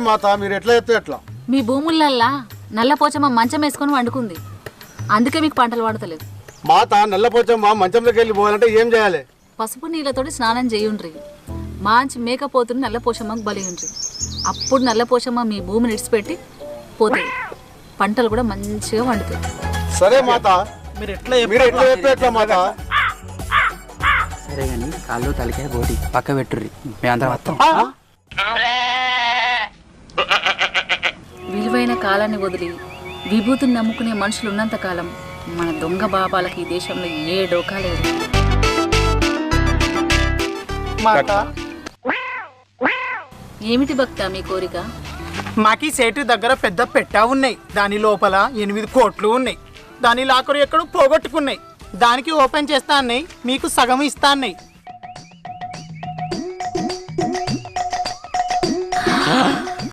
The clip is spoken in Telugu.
మాత, మీరు ఎట్లా చెప్తే ఎట్లా? మీ భూములల్లా నల్ల పోచమ్మ మంచం వేసుకొని వండుకుంది, అందుకే మీకు పంటలు పండతలేదు. మాత, నల్లపోచమ్మ మంచంలోకి వెళ్ళి పోవాలంటే ఏం చేయాలి? పసుపు నీళ్ళతోటి స్నానం చేయుండ్రి. మంచి మేకపోతుని నల్ల పోషమ్మకు బలి ఉండ్రి. అప్పుడు నల్ల పోషమ్మ మీ భూమిని ఇడిచిపెట్టి పోతుంది, పంటలు కూడా మంచిగా వండుతాయి. సరే మాత, మీరు ఎట్లా చెప్తే ఎట్లా మాత? సరే కానీ కాళ్ళు తలకాయ పోటీ పక్క పెట్టుర్రి, మేమందరం వస్తాం. విలువైన కాలాన్ని వదిలి విభూతిని నమ్ముకునే మనుషులు ఉన్నంత కాలం మన దొంగ బాబాలకి ఈ దేశంలో ఏ డోకా లేదు. ఏమిటి భక్త మీ కోరిక? మాకి సేటు దగ్గర పెద్ద పెట్టా ఉన్నాయి, దాని లోపల 8 కోట్లు ఉన్నాయి. దాని లాకరు ఎక్కడో పోగొట్టుకున్నాయి, దానికి ఓపెన్ చేస్తా అన్నాయి, మీకు సగం ఇస్తా అన్నాయి.